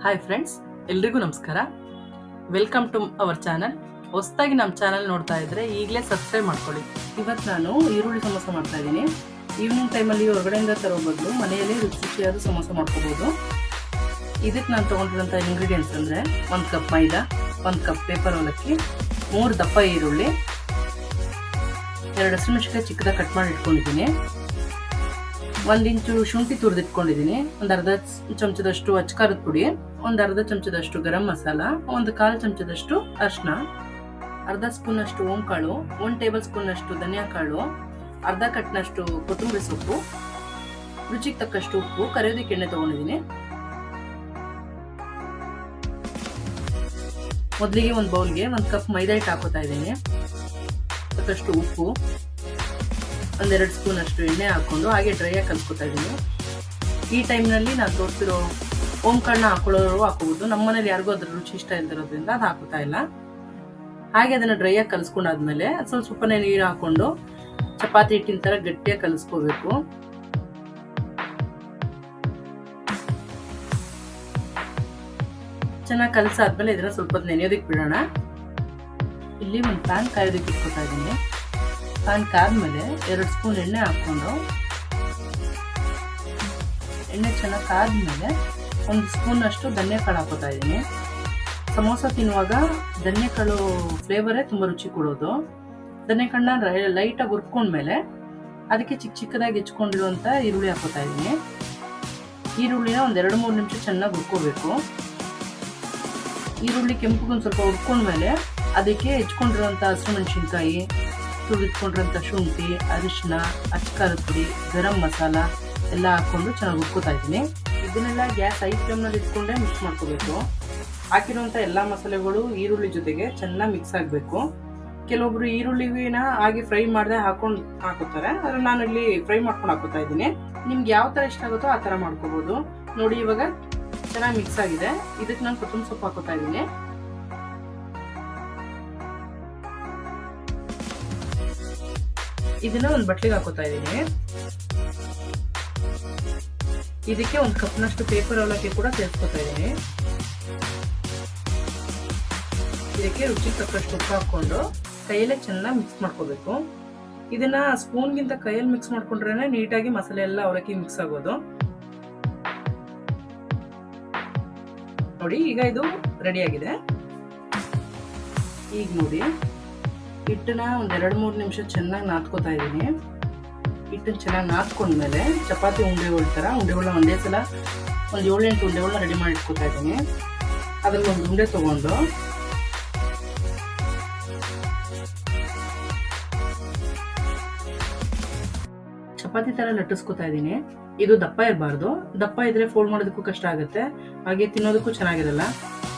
Hi friends, ಎಲ್ರಿಗೂ ನಮಸ್ಕಾರ. Welcome to our channel. ಹೊಸದಾಗಿ ನಮ್ಮ ಚಾನಲ್ ನೋಡ್ತಾ ಇದ್ದರೆ ಈಗಲೇ ಸಬ್ಸ್ಕ್ರೈಬ್ ಮಾಡ್ಕೊಳ್ಳಿ. ಇವತ್ತು ನಾನು ಈರುಳ್ಳಿ ಸಮೋಸ ಮಾಡ್ತಾ ಇದ್ದೀನಿ. ಈವ್ನಿಂಗ್ ಟೈಮಲ್ಲಿ ಹೊರಗಡೆಯಿಂದ ತರೋ ಬದಲು ಮನೆಯಲ್ಲೇ ರುಚಿಯಾದ ಸಮೋಸ ಮಾಡ್ಕೋಬೋದು. ಇದಕ್ಕೆ ನಾನು ತೊಗೊಂಡಿರೋಂಥ ಇಂಗ್ರೀಡಿಯೆಂಟ್ಸ್ ಅಂದರೆ 1 ಕಪ್ ಮೈದಾ, 1 ಕಪ್ ಪೇಪರ್ ಅವಲಕ್ಕಿ, 3 ದಪ್ಪ ಈರುಳ್ಳಿ, 2 ಹಸಿಮೆಣಸಿನಕಾಯಿ ಚಿಕ್ಕದಾಗಿ ಕಟ್ ಮಾಡಿ ಇಟ್ಕೊಂಡಿದ್ದೀನಿ, 1 ಇಂಚು ಶುಂಠಿ ತುರಿದಿಟ್ಕೊಂಡಿದ್ದೀನಿ, ಒಂದು ಅರ್ಧ ಚಮಚದಷ್ಟು ಅಚ್ಕಾರದ ಪುಡಿ, ಒಂದು ಅರ್ಧ ಚಮಚದಷ್ಟು ಗರಂ ಮಸಾಲ, ಒಂದು 1/4 ಚಮಚದಷ್ಟು ಅರಿಶಿನ, ಅರ್ಧ ಸ್ಪೂನಷ್ಟು ಓಂಕಾಳು, 1 ಟೇಬಲ್ ಸ್ಪೂನಷ್ಟು ಧನಿಯಾ ಕಾಳು, ಅರ್ಧ ಕಟ್ನಷ್ಟು ಕೊತ್ತಂಬರಿ ಸೊಪ್ಪು, ರುಚಿಗೆ ತಕ್ಕಷ್ಟು ಉಪ್ಪು, ಕರಿಯೋದಕ್ಕೆ ಎಣ್ಣೆ ತೊಗೊಂಡಿದ್ದೀನಿ. ಮೊದಲಿಗೆ ಒಂದು ಬೌಲ್ಗೆ 1 ಕಪ್ ಮೈದಾ ಹಿಟ್ಟು ಹಾಕೋತಾ ಇದ್ದೀನಿ. ತಕ್ಕಷ್ಟು ಉಪ್ಪು, 1-2 ಸ್ಪೂನ್ ಅಷ್ಟು ಎಣ್ಣೆ ಹಾಕ್ಕೊಂಡು ಹಾಗೆ ಡ್ರೈಯಾಗಿ ಕಲಿಸ್ಕೊತಾ ಇದ್ದೀನಿ. ಈ ಟೈಮ್ನಲ್ಲಿ ನಾನು ತೋರಿಸಿರೋ ಓಂಕಾಳನ್ನ ಹಾಕೊಳ್ಳೋರು ಹಾಕೋಬೋದು. ನಮ್ಮ ಮನೇಲಿ ಯಾರಿಗೂ ಅದ್ರ ರುಚಿ ಇಷ್ಟ ಇಲ್ದಿರೋದ್ರಿಂದ ಅದು ಹಾಕೋತಾ ಇಲ್ಲ. ಹಾಗೆ ಅದನ್ನು ಡ್ರೈಯಾಗಿ ಕಲಿಸ್ಕೊಂಡಾದ್ಮೇಲೆ ಸ್ವಲ್ಪನೇ ನೀರು ಹಾಕೊಂಡು ಚಪಾತಿ ಹಿಟ್ಟಿನ ಥರ ಗಟ್ಟಿಯಾಗಿ ಕಲಿಸ್ಕೋಬೇಕು. ಚೆನ್ನಾಗಿ ಕಲಸಾದ್ಮೇಲೆ ಇದನ್ನ ಸ್ವಲ್ಪ ನೆನೆಯೋದಕ್ಕೆ ಬಿಡೋಣ. ಇಲ್ಲಿ ಒಂದು ಪ್ಯಾನ್ ಕಾಯೋದಕ್ಕೆ ಇಟ್ಕೊತಾ ಇದ್ದೀನಿ. ಪ್ಯಾನ್ ಕಾದ್ಮೇಲೆ 2 ಸ್ಪೂನ್ ಎಣ್ಣೆ ಹಾಕ್ಕೊಂಡು, ಎಣ್ಣೆ ಚೆನ್ನಾಗಿ ಕಾದ್ಮೇಲೆ 1 ಸ್ಪೂನ್ ಅಷ್ಟು ಧನಿಯಾಕಾಳು ಹಾಕೋತಾ ಇದ್ದೀನಿ. ಸಮೋಸ ತಿನ್ನುವಾಗ ಧನಿಯಾಕಾಳು ಫ್ಲೇವರೇ ತುಂಬ ರುಚಿ ಕೊಡೋದು. ಧನಿಯಾಕಾಳನ್ನ ಲೈಟಾಗಿ ಹುರ್ಕೊಂಡ್ಮೇಲೆ ಅದಕ್ಕೆ ಚಿಕ್ಕದಾಗಿ ಹೆಚ್ಕೊಂಡಿರುವಂಥ ಈರುಳ್ಳಿ ಹಾಕೋತಾ ಇದ್ದೀನಿ. ಈರುಳ್ಳಿನ ಒಂದು 2-3 ನಿಮಿಷ ಚೆನ್ನಾಗಿ ಹುರ್ಕೋಬೇಕು. ಈರುಳ್ಳಿ ಕೆಂಪುಗೊಂದು ಸ್ವಲ್ಪ ಹುರ್ಕೊಂಡ್ಮೇಲೆ ಅದಕ್ಕೆ ಹೆಚ್ಕೊಂಡಿರುವಂಥ ಹಸಿಮೆಣಸಿನ್ಕಾಯಿ, ತುರಿದಿಟ್ಕೊಂಡಿರೋಂಥ ಶುಂಠಿ, ಅರಿಶಿನ, ಅಚ್ಕಾರದ ಪುಡಿ, ಗರಂ ಮಸಾಲ ಎಲ್ಲ ಹಾಕ್ಕೊಂಡು ಚೆನ್ನಾಗಿ ಹುರ್ಕೋತಾ ಇದ್ದೀನಿ. ಇದನ್ನೆಲ್ಲ ಗ್ಯಾಸ್ ಹೈ ಫ್ಲೇಮ್ನಲ್ಲಿ ಇಟ್ಕೊಂಡೇ ಮಿಕ್ಸ್ ಮಾಡ್ಕೋಬೇಕು. ಹಾಕಿರುವಂಥ ಎಲ್ಲ ಮಸಾಲೆಗಳು ಈರುಳ್ಳಿ ಜೊತೆಗೆ ಚೆನ್ನಾಗಿ ಮಿಕ್ಸ್ ಆಗಬೇಕು. ಕೆಲವೊಬ್ರು ಈರುಳ್ಳಿನ ಹಾಗೆ ಫ್ರೈ ಮಾಡದೆ ಹಾಕೋತಾರೆ, ಆದರೆ ನಾನು ಇಲ್ಲಿ ಫ್ರೈ ಮಾಡ್ಕೊಂಡು ಹಾಕೋತಾ ಇದ್ದೀನಿ. ನಿಮ್ಗೆ ಯಾವ ಥರ ಇಷ್ಟ ಆಗುತ್ತೋ ಆ ಥರ ಮಾಡ್ಕೋಬೋದು. ನೋಡಿ, ಇವಾಗ ಚೆನ್ನಾಗಿ ಮಿಕ್ಸ್ ಆಗಿದೆ. ಇದಕ್ಕೆ ನಾನು ಕೊತ್ತಂಬರಿ ಸೊಪ್ಪು ಹಾಕೋತಾ ಇದ್ದೀನಿ. ಇದನ್ನ ಒಂದು ಬಟ್ಲಿಗೆ ಹಾಕೋತಾ ಇದ್ದೀನಿ. ಇದಕ್ಕೆ 1 ಕಪ್ನಷ್ಟು ಪೇಪರ್ ಅವಲಕ್ಕಿ ಕೂಡ ಸೇರಿಸ್ಕೊತಾ ಇದ್ದೀನಿ. ಇದಕ್ಕೆ ರುಚಿಗೆ ತಕ್ಕಷ್ಟು ಉಪ್ಪು ಹಾಕೊಂಡು ಕೈಯಲ್ಲೇ ಚೆನ್ನಾಗಿ ಮಿಕ್ಸ್ ಮಾಡ್ಕೋಬೇಕು. ಇದನ್ನ ಸ್ಪೂನ್ಗಿಂತ ಕೈಯಲ್ಲಿ ಮಿಕ್ಸ್ ಮಾಡ್ಕೊಂಡ್ರೆ ನೀಟಾಗಿ ಮಸಾಲೆ ಎಲ್ಲ ಅವಲಕ್ಕಿ ಮಿಕ್ಸ್ ಆಗೋದು. ನೋಡಿ, ಈಗ ಇದು ರೆಡಿ ಆಗಿದೆ. ಈಗ ನೋಡಿ, ಹಿಟ್ಟನ್ನ ಒಂದು 2-3 ನಿಮಿಷ ಚೆನ್ನಾಗಿ ನಾದ್ಕೋತಾ ಇದ್ದೀನಿ. ಹಿಟ್ಟನ್ನು ಚೆನ್ನಾಗಿ ನಾದ್ಕೊಂಡ್ಮೇಲೆ ಚಪಾತಿ ಉಂಡೆಗಳನ್ನ ಒಂದೇ ಸಲ ಒಂದು 7-8 ಉಂಡೆಗಳನ್ನ ರೆಡಿ ಮಾಡಿ ಇಟ್ಕೋತಾ ಇದ್ದೀನಿ. ಅದ್ರಲ್ಲಿ ಒಂದು ಉಂಡೆ ತಗೊಂಡು ಚಪಾತಿ ಥರ ಲಟ್ಟಿಸ್ಕೊತಾ ಇದ್ದೀನಿ. ಇದು ದಪ್ಪ ಇರಬಾರ್ದು. ದಪ್ಪ ಇದ್ರೆ ಫೋಲ್ಡ್ ಮಾಡೋದಕ್ಕೂ ಕಷ್ಟ ಆಗುತ್ತೆ, ಹಾಗೆ ತಿನ್ನೋದಕ್ಕೂ ಚೆನ್ನಾಗಿರಲ್ಲ.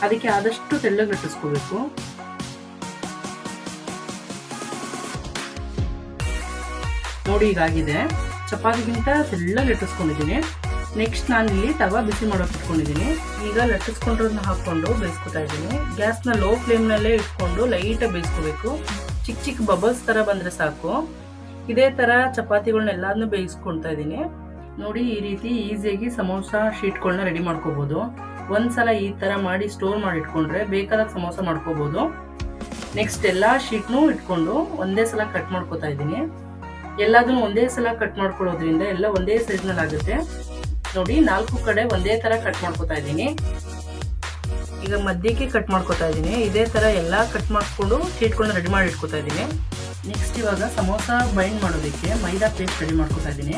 ಅದಕ್ಕೆ ಆದಷ್ಟು ತೆಳ್ಳಗೆ ಲಟ್ಟಿಸ್ಕೋಬೇಕು. ನೋಡಿ, ಈಗಾಗಿದೆ. ಚಪಾತಿಗಿಂತ ತೆಳ್ಳಗೆ ಲಟ್ಟಿಸ್ಕೊಂಡಿದ್ದೀನಿ. ನೆಕ್ಸ್ಟ್ ನಾನು ಇಲ್ಲಿ ತವಾ ಬಿಸಿ ಮಾಡೋಕೆ ಇಟ್ಕೊಂಡಿದ್ದೀನಿ. ಈಗ ಲಟ್ಟಿಸ್ಕೊಂಡಿರೋದನ್ನ ಹಾಕ್ಕೊಂಡು ಬೇಯಿಸ್ಕೊತಾ ಇದ್ದೀನಿ. ಗ್ಯಾಸ್ನ ಲೋ ಫ್ಲೇಮ್ನಲ್ಲೇ ಇಟ್ಕೊಂಡು ಲೈಟಾಗಿ ಬೇಯಿಸ್ಕೋಬೇಕು. ಚಿಕ್ಕ ಬಬಲ್ಸ್ ಥರ ಬಂದರೆ ಸಾಕು. ಇದೇ ಥರ ಚಪಾತಿಗಳನ್ನೆಲ್ಲದನ್ನೂ ಬೇಯಿಸ್ಕೊಳ್ತಾ ಇದ್ದೀನಿ. ನೋಡಿ, ಈ ರೀತಿ ಈಸಿಯಾಗಿ ಸಮೋಸ ಶೀಟ್ಗಳನ್ನ ರೆಡಿ ಮಾಡ್ಕೋಬೋದು. ಒಂದ್ಸಲ ಈ ಥರ ಮಾಡಿ ಸ್ಟೋರ್ ಮಾಡಿ ಇಟ್ಕೊಂಡ್ರೆ ಬೇಕಾದಾಗ ಸಮೋಸ ಮಾಡ್ಕೋಬೋದು. ನೆಕ್ಸ್ಟ್ ಎಲ್ಲ ಶೀಟ್ನೂ ಇಟ್ಕೊಂಡು ಒಂದೇ ಸಲ ಕಟ್ ಮಾಡ್ಕೋತಾ ಇದ್ದೀನಿ. ಎಲ್ಲದನ್ನು ಒಂದೇ ಸಲ ಕಟ್ ಮಾಡ್ಕೊಳ್ಳೋದ್ರಿಂದ ಎಲ್ಲ ಒಂದೇ ಸೈಜ್ನಲ್ಲಿ ಆಗುತ್ತೆ. ನೋಡಿ, 4 ಕಡೆ ಒಂದೇ ಥರ ಕಟ್ ಮಾಡ್ಕೋತಾ ಇದ್ದೀನಿ. ಈಗ ಮಧ್ಯಕ್ಕೆ ಕಟ್ ಮಾಡ್ಕೋತಾ ಇದ್ದೀನಿ. ಇದೇ ಥರ ಎಲ್ಲ ಕಟ್ ಮಾಡಿಕೊಂಡು ಶೀಟ್ಗಳನ್ನ ರೆಡಿ ಮಾಡಿ ಇಟ್ಕೋತಾ ಇದ್ದೀನಿ. ನೆಕ್ಸ್ಟ್ ಇವಾಗ ಸಮೋಸ ಬೈಂಡ್ ಮಾಡೋದಕ್ಕೆ ಮೈದಾ ಪೇಸ್ಟ್ ರೆಡಿ ಮಾಡ್ಕೋತಾ ಇದ್ದೀನಿ.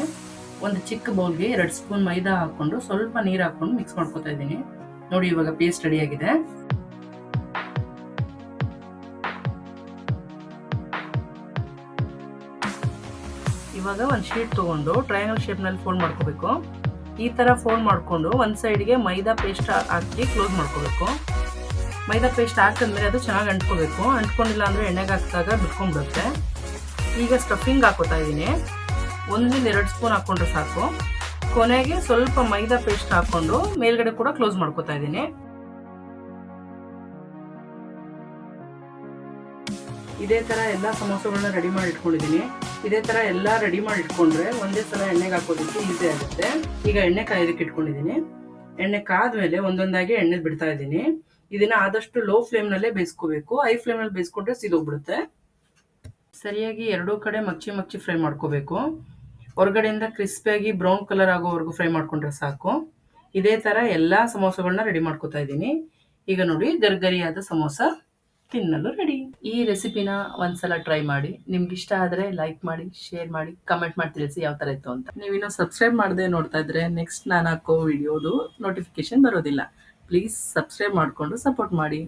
ಒಂದು ಚಿಕ್ಕ ಬೌಲ್ಗೆ 2 ಸ್ಪೂನ್ ಮೈದಾ ಹಾಕ್ಕೊಂಡು ಸ್ವಲ್ಪ ನೀರು ಹಾಕ್ಕೊಂಡು ಮಿಕ್ಸ್ ಮಾಡ್ಕೋತಾ ಇದ್ದೀನಿ. ನೋಡಿ, ಇವಾಗ ಪೇಸ್ಟ್ ರೆಡಿ ಆಗಿದೆ. ಇವಾಗ ಒಂದು ಶೀಟ್ ತೊಗೊಂಡು ಟ್ರಯಾಂಗಲ್ ಶೇಪ್ನಲ್ಲಿ ಫೋಲ್ಡ್ ಮಾಡ್ಕೋಬೇಕು. ಈ ಥರ ಫೋಲ್ಡ್ ಮಾಡಿಕೊಂಡು ಒಂದು ಸೈಡ್ಗೆ ಮೈದಾ ಪೇಸ್ಟ್ ಹಾಕಿ ಕ್ಲೋಸ್ ಮಾಡ್ಕೋಬೇಕು. ಮೈದಾ ಪೇಸ್ಟ್ ಹಾಕಿದ್ಮೇಲೆ ಅದು ಚೆನ್ನಾಗಿ ಅಂಟ್ಕೋಬೇಕು. ಅಂಟ್ಕೊಂಡಿಲ್ಲ ಅಂದರೆ ಎಣ್ಣೆಗೆ ಹಾಕಿದಾಗ ಬಿಟ್ಕೊಂಡ್ಬಿಡುತ್ತೆ. ಈಗ ಸ್ಟಫಿಂಗ್ ಹಾಕೋತಾ ಇದ್ದೀನಿ. 1-2 ಸ್ಪೂನ್ ಹಾಕ್ಕೊಂಡ್ರೆ ಸಾಕು. ಕೊನೆಗೆ ಸ್ವಲ್ಪ ಮೈದಾ ಪೇಸ್ಟ್ ಹಾಕ್ಕೊಂಡು ಮೇಲ್ಗಡೆ ಕೂಡ ಕ್ಲೋಸ್ ಮಾಡ್ಕೋತಾ ಇದ್ದೀನಿ. ಇದೇ ಥರ ಎಲ್ಲ ಸಮೋಸಗಳನ್ನ ರೆಡಿ ಮಾಡಿ ಇಟ್ಕೊಂಡಿದ್ದೀನಿ. ಇದೇ ಥರ ಎಲ್ಲ ರೆಡಿ ಮಾಡಿ ಇಟ್ಕೊಂಡ್ರೆ ಒಂದೇ ಸಲ ಎಣ್ಣೆಗೆ ಹಾಕೋದಕ್ಕೆ ಈಸಿ ಆಗುತ್ತೆ. ಈಗ ಎಣ್ಣೆ ಕಾಯೋದಕ್ಕೆ ಇಟ್ಕೊಂಡಿದ್ದೀನಿ. ಎಣ್ಣೆ ಕಾದ್ಮೇಲೆ ಒಂದೊಂದಾಗಿ ಎಣ್ಣೆ ಬಿಡ್ತಾ ಇದ್ದೀನಿ. ಇದನ್ನ ಆದಷ್ಟು ಲೋ ಫ್ಲೇಮ್ನಲ್ಲೇ ಬೇಯಿಸ್ಕೋಬೇಕು. ಹೈ ಫ್ಲೇಮ್ನಲ್ಲಿ ಬೇಯಿಸ್ಕೊಂಡ್ರೆ ಸಿದೋಗ್ಬಿಡುತ್ತೆ. ಸರಿಯಾಗಿ ಎರಡೂ ಕಡೆ ಮಚ್ಚಿ ಫ್ರೈ ಮಾಡ್ಕೋಬೇಕು. ಹೊರಗಡೆಯಿಂದ ಕ್ರಿಸ್ಪಿಯಾಗಿ ಬ್ರೌನ್ ಕಲರ್ ಆಗೋವರೆಗೂ ಫ್ರೈ ಮಾಡ್ಕೊಂಡ್ರೆ ಸಾಕು. ಇದೇ ಥರ ಎಲ್ಲ ಸಮೋಸಗಳನ್ನ ರೆಡಿ ಮಾಡ್ಕೋತಾ ಇದ್ದೀನಿ. ಈಗ ನೋಡಿ ಗರ್ಗರಿಯಾದ ಸಮೋಸ ತಿನ್ನಲು ರೆಡಿ. ಈ ರೆಸಿಪಿನ ಒಂದ್ಸಲ ಟ್ರೈ ಮಾಡಿ. ನಿಮ್ಗೆ ಇಷ್ಟ ಆದರೆ ಲೈಕ್ ಮಾಡಿ, ಶೇರ್ ಮಾಡಿ, ಕಮೆಂಟ್ ಮಾಡಿ ತಿಳಿಸಿ ಯಾವ ಥರ ಇತ್ತು ಅಂತ. ನೀವಿನ್ನೂ ಸಬ್ಸ್ಕ್ರೈಬ್ ಮಾಡದೆ ನೋಡ್ತಾ ಇದ್ರೆ ನೆಕ್ಸ್ಟ್ ನಾನು ಹಾಕೋ ವಿಡಿಯೋದು ನೋಟಿಫಿಕೇಶನ್ ಬರೋದಿಲ್ಲ. ಪ್ಲೀಸ್ ಸಬ್ಸ್ಕ್ರೈಬ್ ಮಾಡಿಕೊಂಡು ಸಪೋರ್ಟ್ ಮಾಡಿ.